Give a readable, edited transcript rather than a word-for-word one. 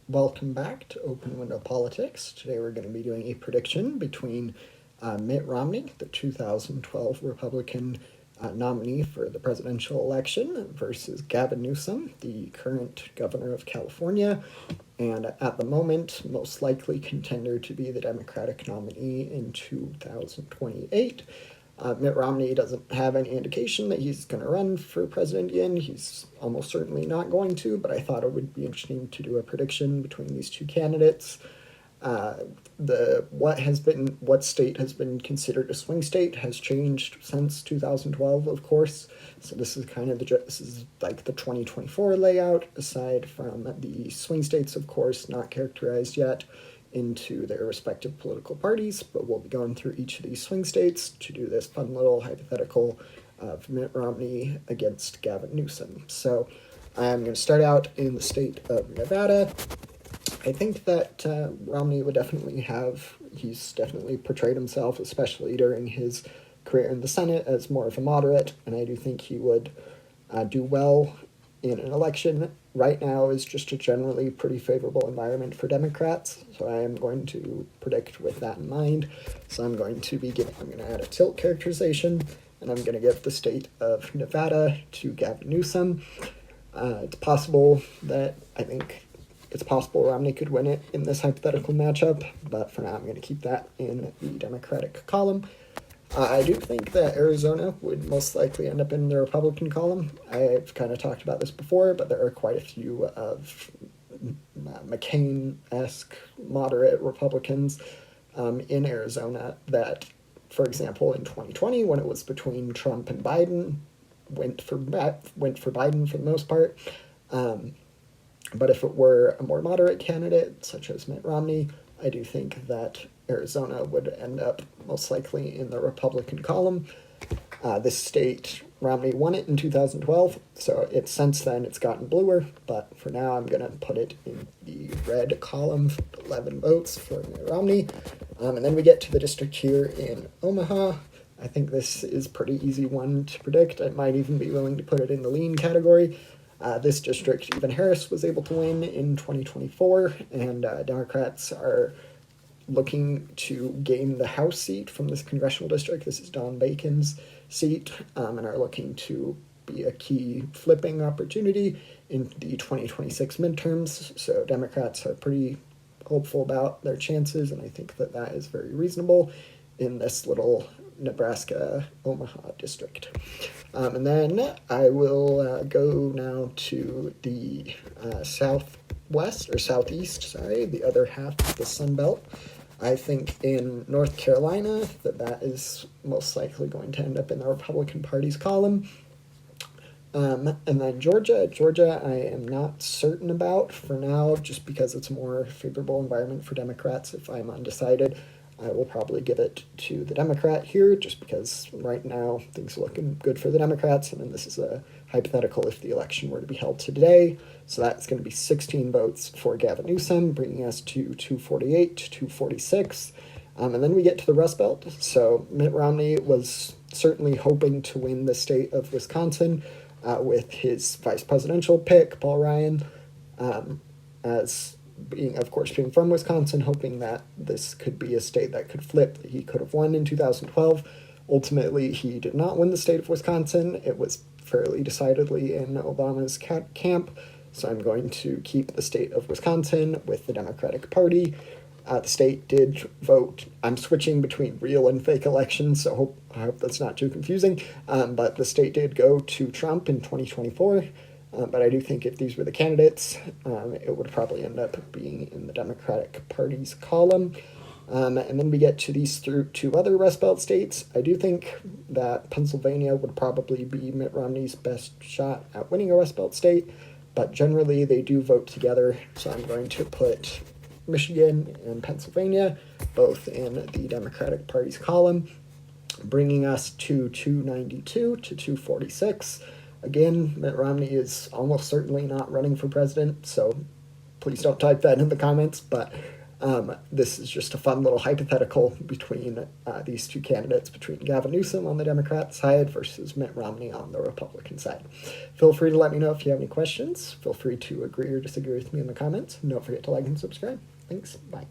Welcome back to Open Window Politics. Today we're going to be doing a prediction between Mitt Romney, the 2012 Republican nominee for the presidential election, versus Gavin Newsom, the current governor of California, and at the moment, most likely contender to be the Democratic nominee in 2028. Mitt Romney doesn't have any indication that he's going to run for president again. He's almost certainly not going to, but I thought it would be interesting to do a prediction between these two candidates. What state has been considered a swing state has changed since 2012, of course. So this is like the 2024 layout, aside from the swing states, of course, not characterized yet into their respective political parties, but we'll be going through each of these swing states to do this fun little hypothetical of Mitt Romney against Gavin Newsom. So I'm going to start out in the state of Nevada. I think that Romney would he's definitely portrayed himself, especially during his career in the Senate, as more of a moderate, and I do think he would do well in an election. Right now is just a generally pretty favorable environment for Democrats, so I am going to predict with that in mind. So I'm going to add a tilt characterization, and I'm going to give the state of Nevada to Gavin Newsom. It's possible Romney could win it in this hypothetical matchup, but for now I'm going to keep that in the Democratic column. I do think that Arizona would most likely end up in the Republican column. I've kind of talked about this before, but there are quite a few of McCain-esque moderate Republicans in Arizona that, for example, in 2020, when it was between Trump and Biden, went for Biden for the most part. But if it were a more moderate candidate, such as Mitt Romney, I do think that Arizona would end up most likely in the Republican column. This state, Romney won it in 2012, so since then it's gotten bluer, but for now I'm going to put it in the red column, 11 votes for Mitt Romney. And then we get to the district here in Omaha. I think this is a pretty easy one to predict. I might even be willing to put it in the lean category. This district, even Harris was able to win in 2024, and Democrats are looking to gain the House seat from this congressional district. This is Don Bacon's seat, and are looking to be a key flipping opportunity in the 2026 midterms. So Democrats are pretty hopeful about their chances, and I think that that is very reasonable in this little Nebraska Omaha district. And then I will go now to the southeast, the other half of the Sun Belt. I think in North Carolina that is most likely going to end up in the Republican Party's column. And then Georgia I am not certain about for now, just because it's a more favorable environment for Democrats. If I'm undecided, I will probably give it to the Democrat here, just because right now things are looking good for the Democrats, and then this is a hypothetical if the election were to be held today. So that's going to be 16 votes for Gavin Newsom, bringing us to 248 to 246. And then we get to the Rust Belt. So Mitt Romney was certainly hoping to win the state of Wisconsin with his vice presidential pick, Paul Ryan, as being from Wisconsin, hoping that this could be a state that could flip, that he could have won in 2012. Ultimately, he did not win the state of Wisconsin. It was fairly decidedly in Obama's camp, so I'm going to keep the state of Wisconsin with the Democratic Party. The state did vote. I'm switching between real and fake elections, so I hope that's not too confusing. But the state did go to Trump in 2024. But I do think if these were the candidates, it would probably end up being in the Democratic Party's column. And then we get to these two other Rust Belt states. I do think that Pennsylvania would probably be Mitt Romney's best shot at winning a Rust Belt state, but generally they do vote together, so I'm going to put Michigan and Pennsylvania both in the Democratic Party's column, bringing us to 292 to 246. Again, Mitt Romney is almost certainly not running for president, so please don't type that in the comments, but This is just a fun little hypothetical between these two candidates, between Gavin Newsom on the Democrat side versus Mitt Romney on the Republican side. Feel free to let me know if you have any questions. Feel free to agree or disagree with me in the comments. And don't forget to like and subscribe. Thanks. Bye.